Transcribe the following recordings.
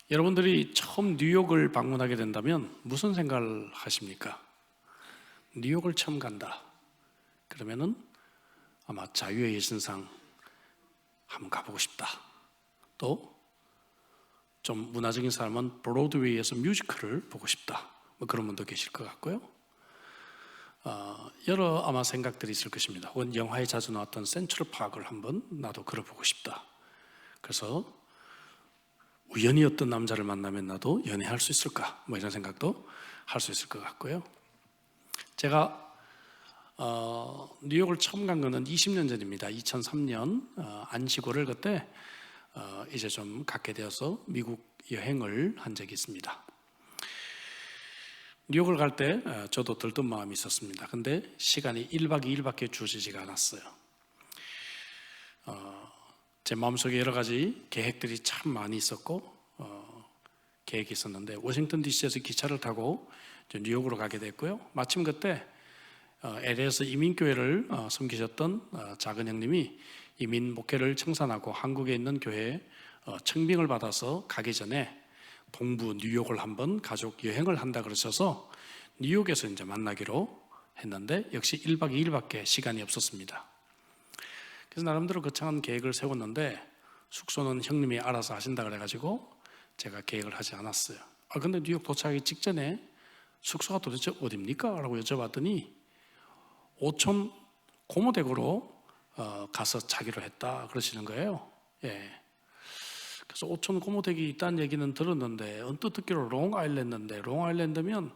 여러분들이 처음 뉴욕을 방문하게 된다면 무슨 생각을 하십니까? 뉴욕을 처음 간다. 그러면은 아마 자유의 예신상 한번 가보고 싶다. 또 좀 문화적인 사람은 브로드웨이에서 뮤지컬을 보고 싶다. 뭐 그런 분도 계실 것 같고요. 여러 아마 생각들이 있을 것입니다. 혹은 영화에 자주 나왔던 센트럴 파크를 한번 나도 걸어보고 싶다. 그래서 우연히 어떤 남자를 만나면 나도 연애할 수 있을까? 뭐 이런 생각도 할 수 있을 것 같고요. 제가 뉴욕을 처음 간 거는 20년 전입니다. 2003년 안시고를 그때 이제 좀 갖게 되어서 미국 여행을 한 적이 있습니다. 뉴욕을 갈 때 저도 들뜬 마음이 있었습니다. 근데 시간이 1박 2일밖에 주어지지가 않았어요. 제 마음속에 여러 가지 계획들이 참 많이 있었고 계획이 있었는데 워싱턴 DC에서 기차를 타고 뉴욕으로 가게 됐고요. 마침 그때 LA에서 이민교회를 섬기셨던 작은 형님이 이민 목회를 청산하고 한국에 있는 교회에 청빙을 받아서 가기 전에 동부 뉴욕을 한번 가족 여행을 한다 그러셔서 뉴욕에서 이제 만나기로 했는데 역시 1박 2일밖에 시간이 없었습니다. 그래서 나름대로 거창한 계획을 세웠는데 숙소는 형님이 알아서 하신다 그래가지고 제가 계획을 하지 않았어요. 근데 뉴욕 도착하기 직전에 숙소가 도대체 어딥니까? 라고 여쭤봤더니 오촌 고모댁으로 가서 자기로 했다 그러시는 거예요. 그래서 오촌 고모댁이 있다는 얘기는 들었는데 언뜻 듣기로 롱아일랜드면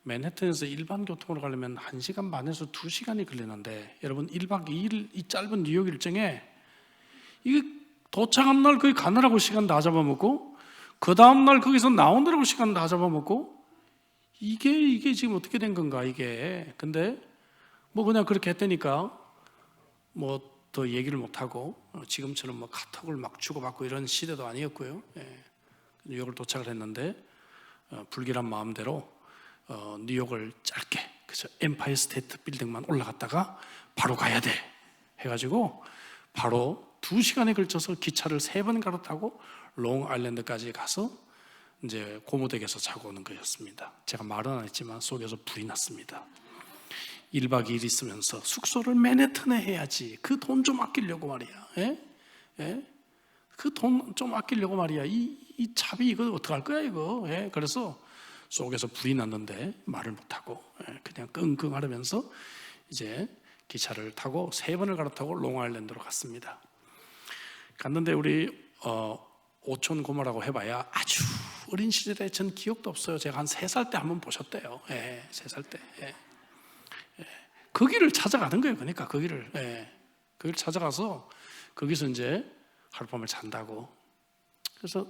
맨해튼에서 일반 교통으로 가려면 1시간 반에서 2시간이 걸리는데 여러분 1박 2일 이 짧은 뉴욕 일정에 이게 도착한 날 거기 가느라고 시간 다 잡아먹고 그 다음날 거기서 나오느라고 시간 다 잡아먹고 이게 지금 어떻게 된 건가 이게. 근데 뭐 그냥 그렇게 했다니까 뭐 더 얘기를 못하고 지금처럼 뭐 카톡을 막 주고받고 이런 시대도 아니었고요. 뉴욕을 도착을 했는데 불길한 마음대로 뉴욕을 짧게 그래서 엠파이어 스테이트 빌딩만 올라갔다가 바로 가야 돼 해가지고 바로 2시간에 걸쳐서 기차를 3번 갈아타고 롱아일랜드까지 가서 이제 고모댁에서 자고 오는 거였습니다. 제가 말은 안 했지만 속에서 불이 났습니다. 1박 2일 있으면서 숙소를 맨해튼에 해야지. 그 돈 좀 아끼려고 말이야. 그 돈 좀 아끼려고 말이야. 이 차비 이거 어떡할 거야 이거. 그래서 속에서 불이 났는데 말을 못하고 그냥 끙끙 앓으면서 이제 기차를 타고 3번을 갈아타고 롱아일랜드로 갔습니다. 갔는데 우리 오촌 고모라고 해봐야 아주 어린 시절에 전 기억도 없어요. 제가 한 3살 때 한번 보셨대요. 3살 때. 거기를 찾아가는 거예요. 그러니까 거기를 찾아가서 거기서 이제 하룻밤을 잔다고. 그래서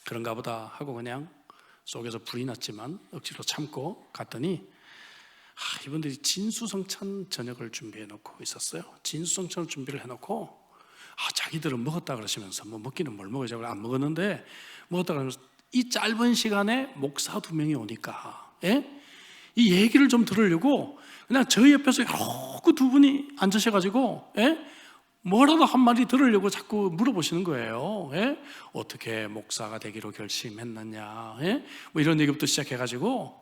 그런가 보다 하고 그냥 속에서 불이 났지만 억지로 참고 갔더니 이분들이 진수성찬 저녁을 준비해 놓고 있었어요. 진수성찬을 준비를 해놓고 자기들은 먹었다 그러시면서 뭐 먹기는 뭘 먹어요. 안 먹었는데 먹었다 그러면서 이 짧은 시간에 목사 2명이 오니까 이 얘기를 좀 들으려고 그냥 저희 옆에서 그 2분이 앉으셔가지고 뭐라도 한마디 들으려고 자꾸 물어보시는 거예요. 어떻게 목사가 되기로 결심했느냐 뭐 이런 얘기부터 시작해가지고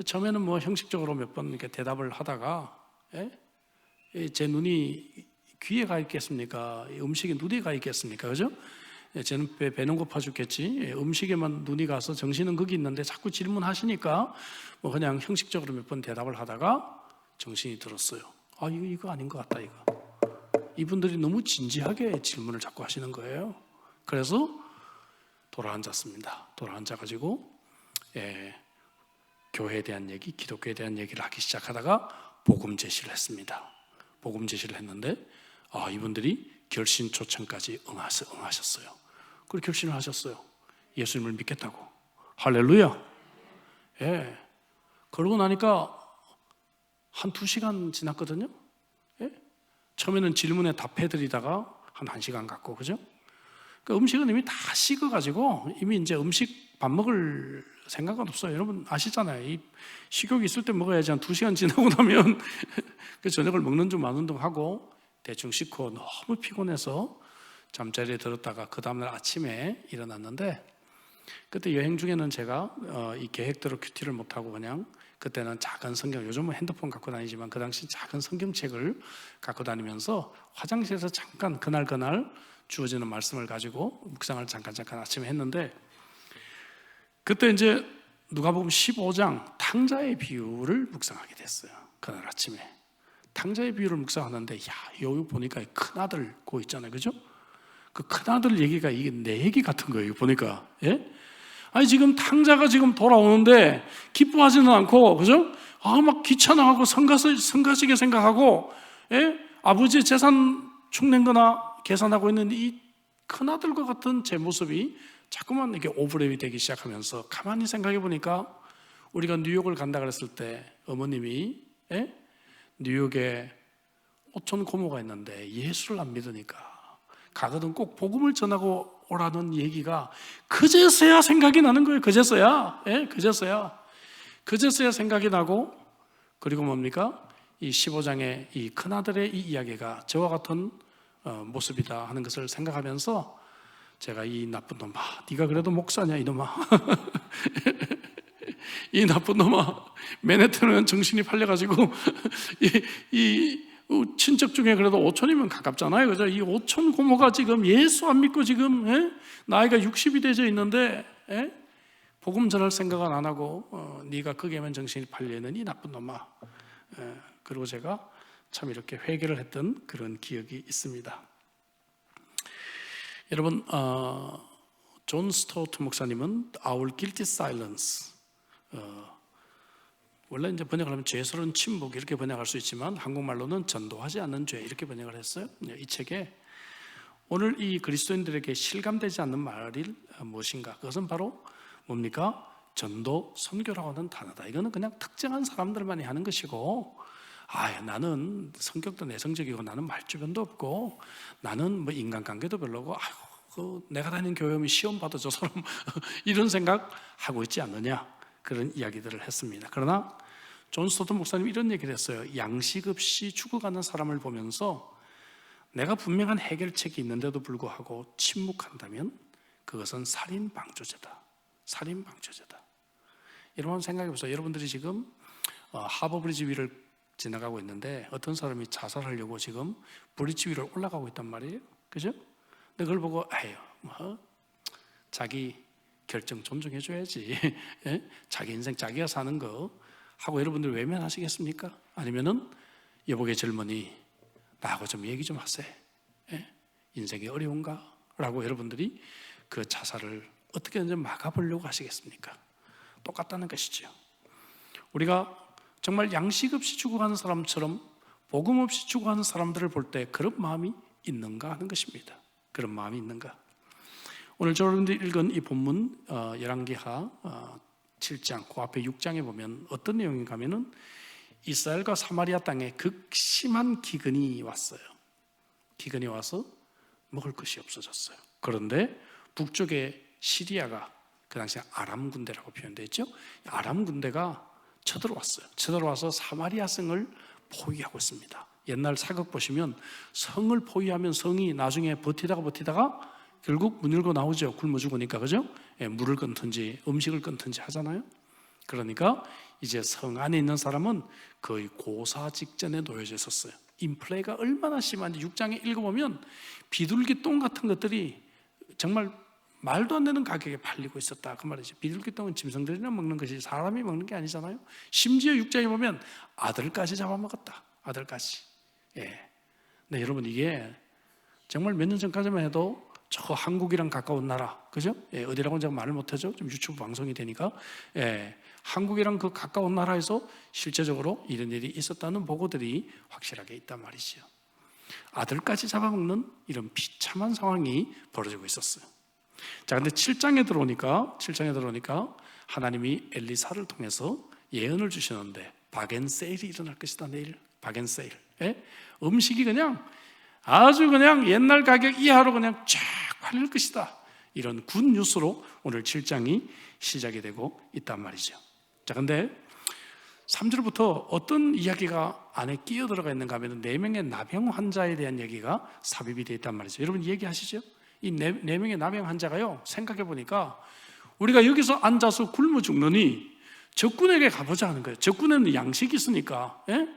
처음에는 뭐 형식적으로 몇 번 이렇게 대답을 하다가 제 눈이 귀에 가 있겠습니까? 음식이 눈에 가 있겠습니까? 그죠? 쟤는 배는 고파 죽겠지. 음식에만 눈이 가서 정신은 거기 있는데 자꾸 질문하시니까 뭐 그냥 형식적으로 몇 번 대답을 하다가 정신이 들었어요. 이거 아닌 것 같다 이거. 이분들이 너무 진지하게 질문을 자꾸 하시는 거예요. 그래서 돌아앉았습니다. 돌아앉아가지고 교회에 대한 얘기, 기독교에 대한 얘기를 하기 시작하다가 복음 제시를 했습니다. 복음 제시를 했는데 이분들이 결신 초청까지 응하셨어요. 그리고 결심을 하셨어요. 예수님을 믿겠다고. 할렐루야. 그러고 나니까 한 2시간 지났거든요. 처음에는 질문에 답해드리다가 한 1시간 갔고, 그죠? 음식은 이미 다 식어가지고 이미 이제 음식 밥 먹을 생각은 없어요. 여러분 아시잖아요. 이 식욕이 있을 때 먹어야지. 한 2시간 지나고 나면 그 저녁을 먹는 중 마는 중 하고 대충 씻고 너무 피곤해서 잠자리에 들었다가 그 다음날 아침에 일어났는데 그때 여행 중에는 제가 이 계획대로 큐티를 못하고 그냥 그때는 작은 성경, 요즘은 핸드폰 갖고 다니지만 그 당시 작은 성경책을 갖고 다니면서 화장실에서 잠깐 그날 주어지는 말씀을 가지고 묵상을 잠깐 아침에 했는데, 그때 이제 누가복음 15장 탕자의 비유를 묵상하게 됐어요. 그날 아침에 탕자의 비유를 묵상하는데, 여기 보니까 큰아들 고 있잖아요, 그죠? 그 큰아들 얘기가 이게 내 얘기 같은 거예요, 보니까. 예? 아니 지금 탕자가 지금 돌아오는데 기뻐하지는 않고, 그죠? 막 귀찮아하고 성가시게 생각하고, 예? 아버지의 재산 축낸거나 계산하고 있는 이 큰아들과 같은 제 모습이 자꾸만 이렇게 오버랩이 되기 시작하면서, 가만히 생각해 보니까 우리가 뉴욕을 간다 그랬을 때 어머님이 뉴욕에 오촌 고모가 있는데 예수를 안 믿으니까 가거든 꼭 복음을 전하고 오라는 얘기가 그제서야 생각이 나는 거예요. 그제서야 생각이 나고, 그리고 뭡니까? 이 15장의 이 큰아들의 이 이야기가 저와 같은 모습이다 하는 것을 생각하면서, 제가 이 나쁜 놈아, 네가 그래도 목사냐 이놈아 이 나쁜 놈아, 맨해튼은 정신이 팔려가지고 이 친척 중에 그래도 오촌이면 가깝잖아요, 그죠? 이 오촌 고모가 지금 예수 안 믿고 지금 나이가 60이 되져 있는데 복음 전할 생각은 안 하고 네가 거기에만 정신이 팔려있는 이 나쁜 놈아. 그리고 제가 참 이렇게 회개를 했던 그런 기억이 있습니다. 여러분, 존 스토트 목사님은 Our Guilty Silence, 원래 이제 번역을 하면 죄스러운 침묵 이렇게 번역할 수 있지만 한국말로는 전도하지 않는 죄 이렇게 번역을 했어요. 이 책에 오늘 이 그리스도인들에게 실감되지 않는 말이 무엇인가? 그것은 바로 뭡니까? 전도, 선교라고 하는 단어다. 이거는 그냥 특정한 사람들만이 하는 것이고, 나는 성격도 내성적이고 나는 말주변도 없고 나는 뭐 인간관계도 별로고, 내가 다니는 교회면 시험 봐도 저 사람 이런 생각 하고 있지 않느냐, 그런 이야기들을 했습니다. 그러나 존 스토트 목사님이 이런 얘기를 했어요. 양식 없이 죽어가는 사람을 보면서 내가 분명한 해결책이 있는데도 불구하고 침묵한다면 그것은 살인방조제다. 여러분 생각해 보세요. 여러분들이 지금 하버 브리지 위를 지나가고 있는데 어떤 사람이 자살하려고 지금 브리지 위를 올라가고 있단 말이에요, 그죠? 근데 그걸 보고 자기 결정 존중해줘야지 자기 인생 자기가 사는 거 하고 여러분들 외면하시겠습니까? 아니면은 여보게 젊은이, 나하고 좀 얘기 좀 하세요. 인생이 어려운가? 라고 여러분들이 그 자살을 어떻게든 좀 막아보려고 하시겠습니까? 똑같다는 것이죠. 우리가 정말 양식 없이 죽어가는 사람처럼 복음 없이 죽어가는 사람들을 볼 때 그런 마음이 있는가 하는 것입니다. 그런 마음이 있는가? 오늘 여러분들이 읽은 이 본문 열왕기하 7장 그 앞에 6장에 보면 어떤 내용인가 하면은 이스라엘과 사마리아 땅에 극심한 기근이 왔어요. 기근이 와서 먹을 것이 없어졌어요. 그런데 북쪽에 시리아가, 그 당시에 아람 군대라고 표현되어 있죠. 아람 군대가 쳐들어와서 사마리아 성을 포위하고 있습니다. 옛날 사극 보시면 성을 포위하면 성이 나중에 버티다가 결국 문 열고 나오죠. 굶어 죽으니까, 그죠? 물을 끊든지 음식을 끊든지 하잖아요. 그러니까 이제 성 안에 있는 사람은 거의 고사 직전에 놓여져 있었어요. 인플레가 얼마나 심한지 6장에 읽어보면 비둘기똥 같은 것들이 정말 말도 안 되는 가격에 팔리고 있었다, 그 말이죠. 비둘기똥은 짐승들이나 먹는 것이 사람이 먹는 게 아니잖아요. 심지어 6장에 보면 아들까지 잡아먹었다. 아들까지. 네, 여러분, 이게 정말 몇 년 전까지만 해도 저 한국이랑 가까운 나라, 그죠? 어디라고는 제가 말을 못하죠. 좀 유튜브 방송이 되니까. 한국이랑 그 가까운 나라에서 실제적으로 이런 일이 있었다는 보고들이 확실하게 있단 말이죠. 아들까지 잡아먹는 이런 비참한 상황이 벌어지고 있었어요. 자, 근데 7장에 들어오니까 하나님이 엘리사를 통해서 예언을 주시는데 바겐세일이 일어날 것이다. 내일 바겐세일. 음식이 그냥 아주 그냥 옛날 가격 이하로 그냥 쫙 팔릴 것이다. 이런 굿 뉴스로 오늘 7장이 시작이 되고 있단 말이죠. 자, 근데 3절부터 어떤 이야기가 안에 끼어 들어가 있는가 하면 4명의 나병 환자에 대한 얘기가 삽입이 되어 있단 말이죠. 여러분 얘기하시죠? 이 4명의 나병 환자가요, 생각해 보니까 우리가 여기서 앉아서 굶어 죽느니 적군에게 가보자 하는 거예요. 적군에는 양식이 있으니까. 예?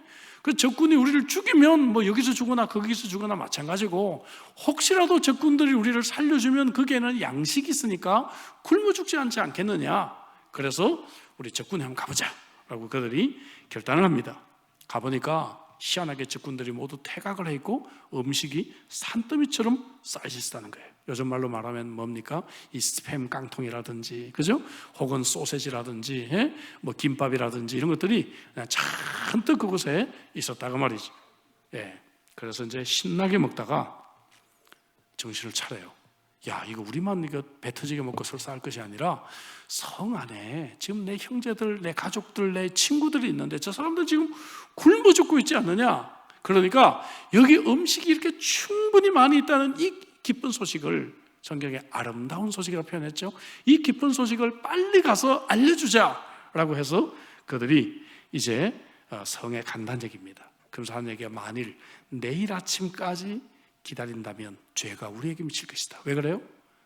그 적군이 우리를 죽이면 뭐 여기서 죽거나 거기서 죽거나 마찬가지고, 혹시라도 적군들이 우리를 살려주면 거기에는 양식이 있으니까 굶어 죽지 않지 않겠느냐. 그래서 우리 적군에 한번 가보자 라고 그들이 결단을 합니다. 가보니까 희한하게 적군들이 모두 퇴각을 해 있고 음식이 산더미처럼 쌓여져 있다는 거예요. 요즘 말로 말하면 뭡니까? 이 스팸 깡통이라든지, 그죠? 혹은 소세지라든지, 예? 뭐 김밥이라든지 이런 것들이 그냥 잔뜩 그곳에 있었다고 말이죠. 예. 그래서 이제 신나게 먹다가 정신을 차려요. 야, 이거 우리만 이거 배 터지게 먹고 설사할 것이 아니라 성 안에 지금 내 형제들, 내 가족들, 내 친구들이 있는데 저 사람들 지금 굶어 죽고 있지 않느냐? 그러니까 여기 음식이 이렇게 충분히 많이 있다는 이 기쁜 소식을, 성경에 아름다운 소식이라고 표현했죠. 이 기쁜 소식을 빨리 가서 알려주자라고 해서 그들이 이제 성에 간다는 얘기입니다. 그러면서 하는 얘기가, 만일 내일 아침까지 기다린다면 죄가 우리에게 미칠 것이다. 왜 그래요?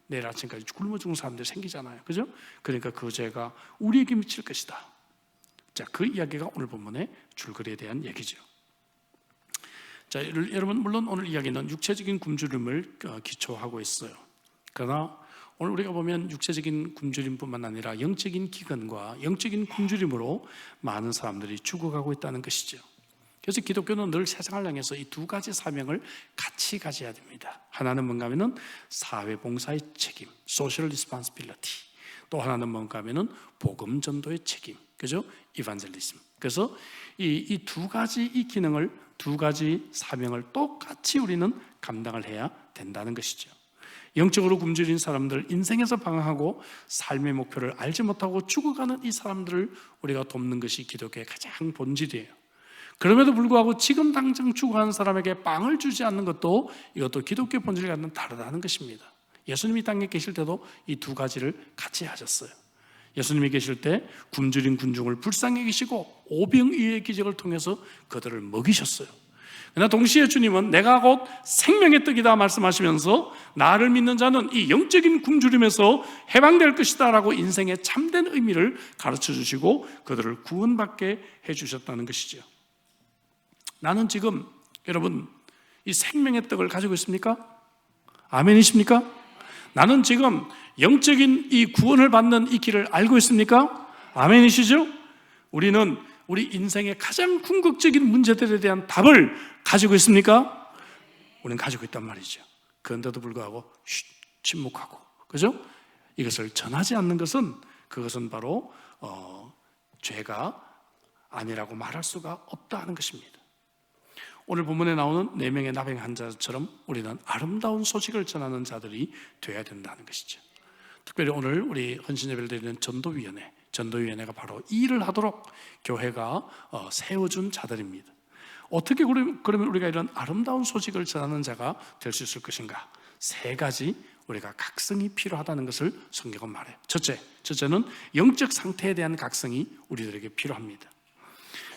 내일 아침까지 굶어 죽는 사람들이 생기잖아요. 그죠? 그러니까 그 죄가 우리에게 미칠 것이다. 자, 그 이야기가 오늘 본문의 줄거리에 대한 얘기죠. 자, 여러분, 물론 오늘 이야기는 육체적인 굶주림을 기초하고 있어요. 그러나 오늘 우리가 보면 육체적인 굶주림뿐만 아니라 영적인 기근과 영적인 굶주림으로 많은 사람들이 죽어가고 있다는 것이죠. 그래서 기독교는 늘 세상을 향해서 이 두 가지 사명을 같이 가져야 됩니다. 하나는 뭔가 하면은 사회봉사의 책임, social responsibility. 또 하나는 뭔가 하면은 복음 전도의 책임, 그죠? evangelism. 그래서 이 두 가지 이 기능을, 두 가지 사명을 똑같이 우리는 감당을 해야 된다는 것이죠. 영적으로 굶주린 사람들, 인생에서 방황하고 삶의 목표를 알지 못하고 죽어가는 이 사람들을 우리가 돕는 것이 기독교의 가장 본질이에요. 그럼에도 불구하고 지금 당장 죽어가는 사람에게 빵을 주지 않는 것도, 이것도 기독교의 본질과는 다르다는 것입니다. 예수님이 땅에 계실 때도 이 두 가지를 같이 하셨어요. 예수님이 계실 때 굶주린 군중을 불쌍히 여기시고 오병이어의 기적을 통해서 그들을 먹이셨어요. 그러나 동시에 주님은 내가 곧 생명의 떡이다 말씀하시면서 나를 믿는 자는 이 영적인 굶주림에서 해방될 것이다 라고 인생의 참된 의미를 가르쳐 주시고 그들을 구원받게 해주셨다는 것이죠. 나는 지금 여러분 이 생명의 떡을 가지고 있습니까? 아멘이십니까? 나는 지금 영적인 이 구원을 받는 이 길을 알고 있습니까? 아멘이시죠? 우리는 우리 인생의 가장 궁극적인 문제들에 대한 답을 가지고 있습니까? 우리는 가지고 있단 말이죠. 그런데도 불구하고 침묵하고, 그죠? 이것을 전하지 않는 것은, 그것은 바로 죄가 아니라고 말할 수가 없다 하는 것입니다. 오늘 본문에 나오는 4명의 나병 환자처럼 우리는 아름다운 소식을 전하는 자들이 되어야 된다는 것이죠. 특별히 오늘 우리 헌신예배를 드리는 전도위원회가 바로 이 일을 하도록 교회가 세워준 자들입니다. 어떻게 그러면 우리가 이런 아름다운 소식을 전하는 자가 될 수 있을 것인가? 3가지 우리가 각성이 필요하다는 것을 성경은 말해요. 첫째는 영적 상태에 대한 각성이 우리들에게 필요합니다.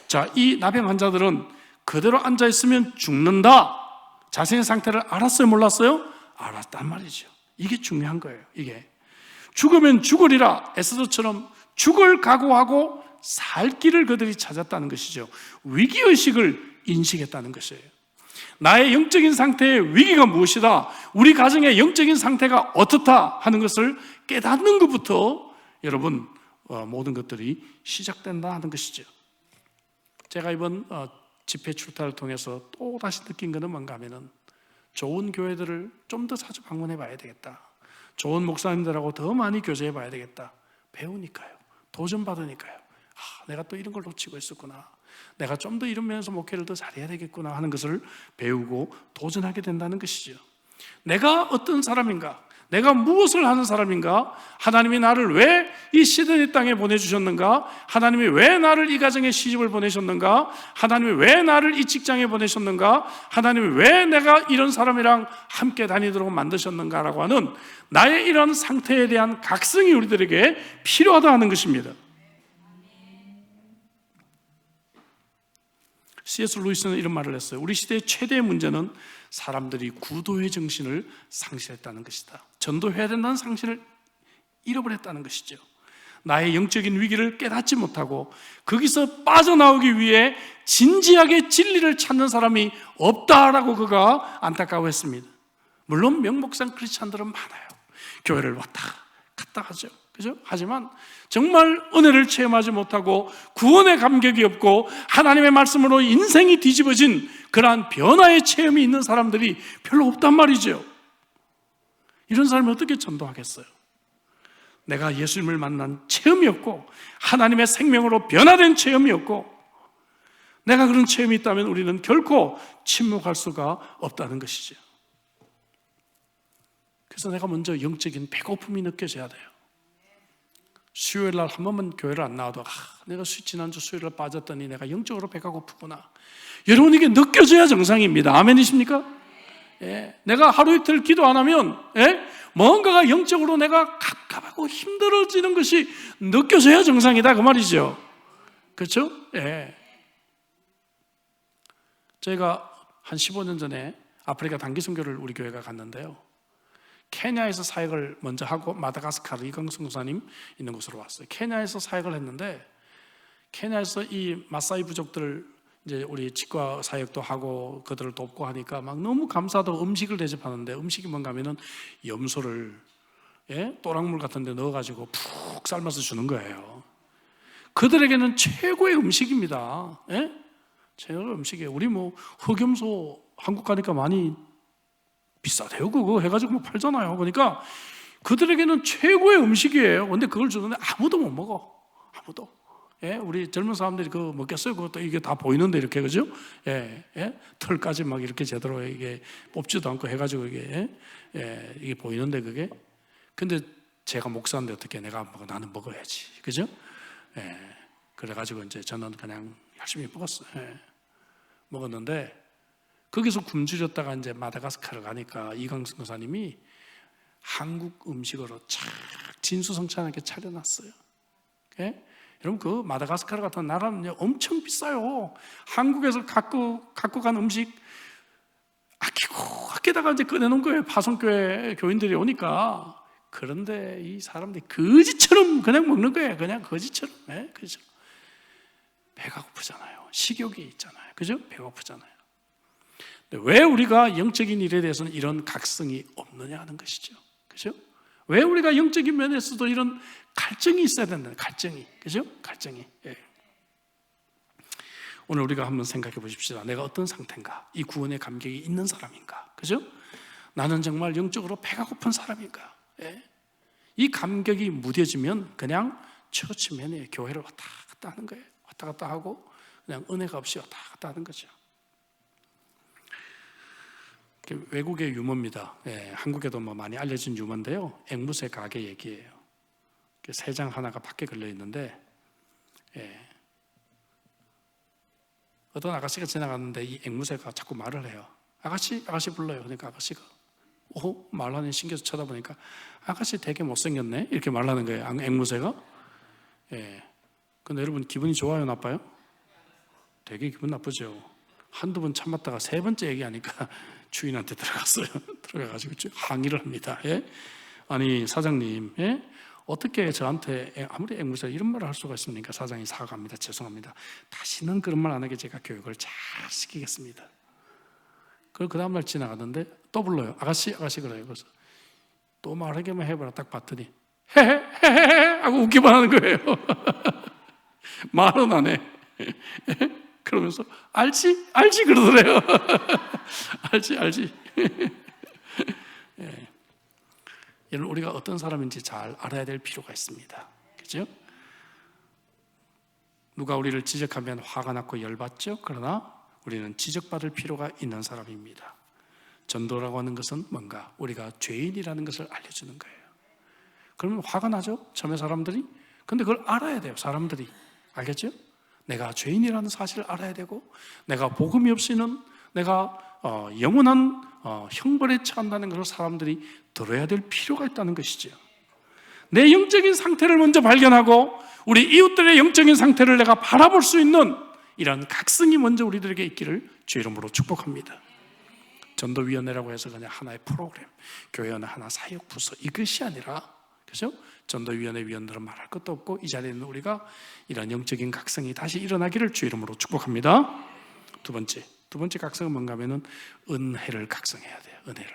자, 이 나병 환자들은 그대로 앉아있으면 죽는다, 자신의 상태를 알았어요, 몰랐어요? 알았단 말이죠. 이게 중요한 거예요. 이게 죽으면 죽으리라, 에스더처럼 죽을 각오하고 살 길을 그들이 찾았다는 것이죠. 위기의식을 인식했다는 것이에요. 나의 영적인 상태의 위기가 무엇이다, 우리 가정의 영적인 상태가 어떻다 하는 것을 깨닫는 것부터 여러분 모든 것들이 시작된다 하는 것이죠. 제가 이번 집회 출타를 통해서 또 다시 느낀 것은 뭔가 하면은 좋은 교회들을 좀 더 자주 방문해 봐야 되겠다, 좋은 목사님들하고 더 많이 교제해 봐야 되겠다. 배우니까요, 도전받으니까요. 내가 또 이런 걸 놓치고 있었구나, 내가 좀 더 이런 면에서 목회를 더 잘해야 되겠구나 하는 것을 배우고 도전하게 된다는 것이죠. 내가 어떤 사람인가, 내가 무엇을 하는 사람인가, 하나님이 나를 왜 이 시드니 땅에 보내주셨는가, 하나님이 왜 나를 이 가정에 시집을 보내셨는가, 하나님이 왜 나를 이 직장에 보내셨는가, 하나님이 왜 내가 이런 사람이랑 함께 다니도록 만드셨는가라고 하는 나의 이런 상태에 대한 각성이 우리들에게 필요하다 하는 것입니다. C.S. 루이스는 이런 말을 했어요. 우리 시대의 최대의 문제는 사람들이 구도의 정신을 상실했다는 것이다. 전도해야 된다는 상실을 잃어버렸다는 것이죠. 나의 영적인 위기를 깨닫지 못하고 거기서 빠져나오기 위해 진지하게 진리를 찾는 사람이 없다라고 그가 안타까워했습니다. 물론 명목상 크리스찬들은 많아요. 교회를 왔다 갔다 하죠. 그죠? 하지만 정말 은혜를 체험하지 못하고 구원의 감격이 없고 하나님의 말씀으로 인생이 뒤집어진 그러한 변화의 체험이 있는 사람들이 별로 없단 말이죠. 이런 사람이 어떻게 전도하겠어요? 내가 예수님을 만난 체험이 없고 하나님의 생명으로 변화된 체험이 없고 내가 그런 체험이 있다면 우리는 결코 침묵할 수가 없다는 것이죠. 그래서 내가 먼저 영적인 배고픔이 느껴져야 돼요. 수요일 날 한 번만 교회를 안 나와도 내가 지난주 수요일에 빠졌더니 내가 영적으로 배가 고프구나. 여러분, 이게 느껴져야 정상입니다. 아멘이십니까? 예, 내가 하루 이틀 기도 안 하면 뭔가가 영적으로 내가 갑갑하고 힘들어지는 것이 느껴져야 정상이다 그 말이죠. 그렇죠? 예. 저희가 한 15년 전에 아프리카 단기 선교를 우리 교회가 갔는데요, 케냐에서 사역을 먼저 하고 마다가스카르 이광성 목사님 있는 곳으로 왔어요. 케냐에서 사역을 했는데, 케냐에서 이 마사이 부족들 이제 우리 치과 사역도 하고 그들을 돕고 하니까 막 너무 감사하다고 음식을 대접하는데, 음식이 뭔가 하면은 염소를 또랑물 같은 데 넣어가지고 푹 삶아서 주는 거예요. 그들에게는 최고의 음식입니다. 최고의 음식이에요. 우리 뭐 흑염소 한국 가니까 많이 비싸대요. 그거 해가지고 뭐 팔잖아요. 그러니까 그들에게는 최고의 음식이에요. 근데 그걸 주는데 아무도 못 먹어. 아무도. 우리 젊은 사람들이 그거 먹겠어요? 그것도 이게 다 보이는데 이렇게, 그죠? 털까지 막 이렇게 제대로 이게 뽑지도 않고 해가지고 이게 보이는데 그게. 근데 제가 목사인데 어떻게 내가 먹어? 나는 먹어야지. 그죠? 그래가지고 이제 저는 그냥 열심히 먹었어요. 먹었는데 거기서 굶주렸다가 이제 마다가스카르 가니까 이광승 교사님이 한국 음식으로 착 진수성찬하게 차려놨어요. 여러분, 그 마다가스카르 같은 나라는 엄청 비싸요. 한국에서 갖고 간 음식 아끼다가 이제 꺼내놓은 거예요. 파송교회 교인들이 오니까. 그런데 이 사람들이 거지처럼 그냥 먹는 거예요. 그냥 거지처럼. 그죠? 배가 고프잖아요. 식욕이 있잖아요. 그죠? 배가 고프잖아요. 왜 우리가 영적인 일에 대해서는 이런 각성이 없느냐 하는 것이죠. 그죠? 왜 우리가 영적인 면에서도 이런 갈증이 있어야 된다. 갈증이. 그죠? 갈증이. 오늘 우리가 한번 생각해 보십시다. 내가 어떤 상태인가? 이 구원의 감격이 있는 사람인가? 그죠? 나는 정말 영적으로 배가 고픈 사람인가? 이 감격이 무뎌지면 그냥 처치면에 교회를 왔다 갔다 하는 거예요. 왔다 갔다 하고 그냥 은혜가 없이 왔다 갔다 하는 거죠. 외국의 유머입니다. 한국에도 뭐 많이 알려진 유머인데요, 앵무새 가게 얘기예요. 새 장 하나가 밖에 걸려 있는데 어떤 아가씨가 지나갔는데 이 앵무새가 자꾸 말을 해요. 아가씨 불러요. 그러니까 아가씨가 말하는 신기해서 쳐다보니까 아가씨 되게 못생겼네 이렇게 말하는 거예요. 앵무새가. 근데 여러분, 기분이 좋아요, 나빠요? 되게 기분 나쁘죠. 한두 번 참았다가 세 번째 얘기하니까 주인한테 들어가가지고 항의를 합니다. 아니 사장님, 어떻게 저한테 아무리 앵무새 이런 말을 할 수가 있습니까? 사장이 사과합니다. 죄송합니다. 다시는 그런 말 안 하게 제가 교육을 잘 시키겠습니다. 그리고 그 다음날 지나가는데 또 불러요. 아가씨 그래요. 그래서 또 말하기만 해봐라. 딱 봤더니 헤헤헤헤 하고 웃기만 하는 거예요. 말은 안 해. 그러면서 알지 그러더래요. 알지. 여러분, 우리가 어떤 사람인지 잘 알아야 될 필요가 있습니다. 그죠? 누가 우리를 지적하면 화가 났고 열받죠? 그러나 우리는 지적받을 필요가 있는 사람입니다. 전도라고 하는 것은 뭔가 우리가 죄인이라는 것을 알려주는 거예요. 그러면 화가 나죠? 처음에 사람들이. 근데 그걸 알아야 돼요, 사람들이. 알겠죠? 내가 죄인이라는 사실을 알아야 되고, 내가 복음이 없이는 내가 영원한 형벌에 처한다는 것을 사람들이 들어야 될 필요가 있다는 것이죠. 내 영적인 상태를 먼저 발견하고 우리 이웃들의 영적인 상태를 내가 바라볼 수 있는 이런 각성이 먼저 우리들에게 있기를 주의 이름으로 축복합니다. 전도위원회라고 해서 그냥 하나의 프로그램, 교회 하나 사역 부서 이것이 아니라, 그죠? 전도위원회 위원들은 말할 것도 없고 이 자리에 있는 우리가 이런 영적인 각성이 다시 일어나기를 주 이름으로 축복합니다. 두 번째 각성은 뭔가 하면은 은혜를 각성해야 돼요. 은혜를.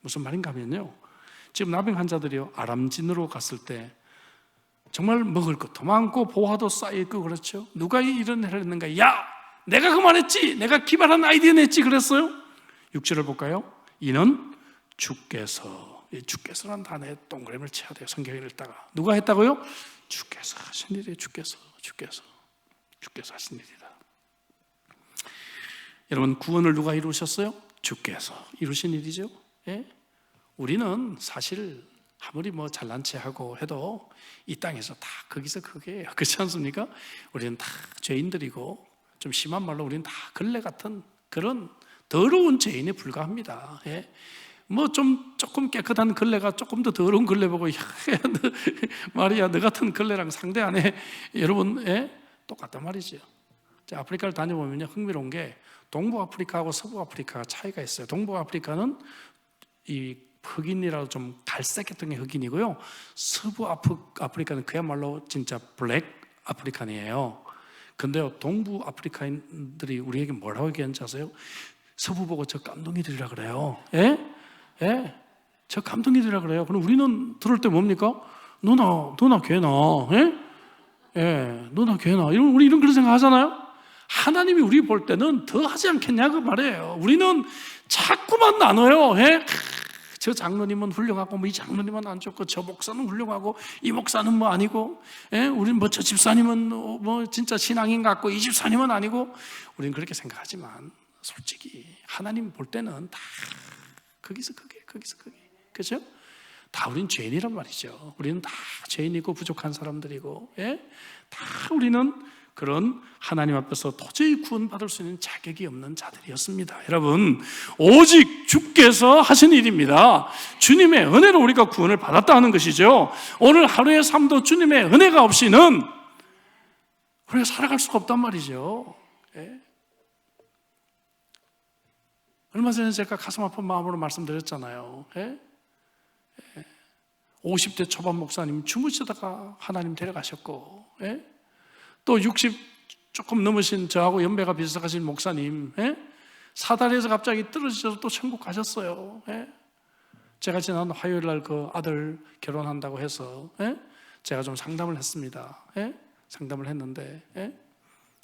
무슨 말인가 하면요, 지금 나병 환자들이요, 아람진으로 갔을 때 정말 먹을 것도 많고 보화도 쌓여있고 그렇죠. 누가 이런 일을 했는가? 야, 내가 그만했지, 내가 기발한 아이디어 냈지 그랬어요. 6절을 볼까요? 이는 주께서라는 단어에 동그라미를 쳐야 돼요. 성경을 읽다가 누가 했다고요? 주께서 하신 일이에요. 주께서 하신 일이다. 여러분, 구원을 누가 이루셨어요? 주께서 이루신 일이죠. 예? 우리는 사실 아무리 뭐 잘난 체하고 해도 이 땅에서 다 거기서 그게예요. 그렇지 않습니까? 우리는 다 죄인들이고, 좀 심한 말로 우리는 다 걸레 같은 그런 더러운 죄인에 불과합니다. 예? 뭐 조금 깨끗한 걸레가 조금 더 더러운 걸레 보고, 야, 말이야, 너 같은 걸레랑 상대 안 해. 여러분, 예? 똑같단 말이죠. 자, 아프리카를 다녀보면요, 흥미로운 게 동부 아프리카하고 서부 아프리카가 차이가 있어요. 동부 아프리카는 이 흑인이라도 좀 갈색했던 게 흑인이고요, 서부 아프리카는 그야말로 진짜 블랙 아프리칸이에요. 근데요, 동부 아프리카인들이 우리에게 뭐라고 얘기하는지 아세요? 서부 보고 저 깜둥이들이라 그래요. 예? 예? 저 깜둥이들이라 그래요. 그럼 우리는 들을 때 뭡니까? 너나 걔나. 예? 예, 너나 걔나. 우리 이런 그런 생각 하잖아요? 하나님이 우리 볼 때는 더 하지 않겠냐고 말이에요. 우리는 자꾸만 나눠요. 예? 저 장로님은 훌륭하고 뭐 이 장로님은 안 좋고 저 목사는 훌륭하고 이 목사는 뭐 아니고, 예? 우리는 뭐 저 집사님은 뭐 진짜 신앙인 같고 이 집사님은 아니고, 우리는 그렇게 생각하지만 솔직히 하나님 볼 때는 다 거기서 거기 그렇죠? 다 우린 죄인이란 말이죠. 우리는 다 죄인이고 부족한 사람들이고, 예? 다 우리는 그런 하나님 앞에서 도저히 구원받을 수 있는 자격이 없는 자들이었습니다. 여러분, 오직 주께서 하신 일입니다. 주님의 은혜로 우리가 구원을 받았다는 것이죠. 오늘 하루의 삶도 주님의 은혜가 없이는 우리가 살아갈 수가 없단 말이죠. 예? 얼마 전에 제가 가슴 아픈 마음으로 말씀드렸잖아요. 예? 50대 초반 목사님 주무시다가 하나님 데려가셨고, 예? 또 60 조금 넘으신 저하고 연배가 비슷하신 목사님, 예? 사다리에서 갑자기 떨어지셔서 또 천국 가셨어요. 예? 제가 지난 화요일 날 그 아들 결혼한다고 해서, 예? 제가 좀 상담을 했습니다. 예? 상담을 했는데, 예?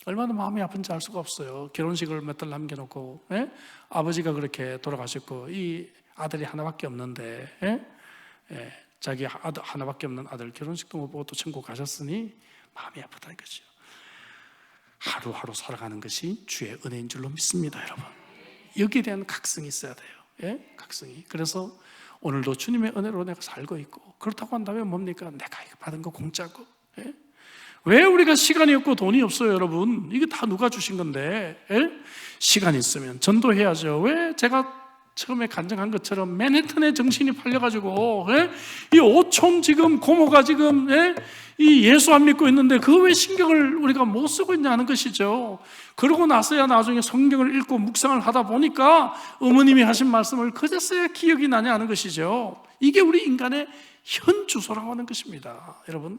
얼마나 마음이 아픈지 알 수가 없어요. 결혼식을 몇 달 남겨놓고, 예? 아버지가 그렇게 돌아가셨고 이 아들이 하나밖에 없는데, 예? 예, 자기 아들 하나밖에 없는 아들 결혼식도 못 보고 또 천국 가셨으니 마음이 아프다는 거죠. 하루하루 살아가는 것이 주의 은혜인 줄로 믿습니다, 여러분. 여기에 대한 각성이 있어야 돼요. 예? 각성이. 그래서 오늘도 주님의 은혜로 내가 살고 있고, 그렇다고 한다면 뭡니까? 내가 이거 받은 거 공짜고. 예? 왜 우리가 시간이 없고 돈이 없어요, 여러분? 이게 다 누가 주신 건데, 예? 시간 있으면 전도해야죠. 왜 제가 처음에 간증한 것처럼 맨해튼에 정신이 팔려가지고, 예? 이 오촌 지금 고모가 지금, 예? 이 예수 안 믿고 있는데 그 왜 신경을 우리가 못 쓰고 있냐는 것이죠. 그러고 나서야 나중에 성경을 읽고 묵상을 하다 보니까 어머님이 하신 말씀을 그제서야 기억이 나냐는 것이죠. 이게 우리 인간의 현 주소라고 하는 것입니다, 여러분.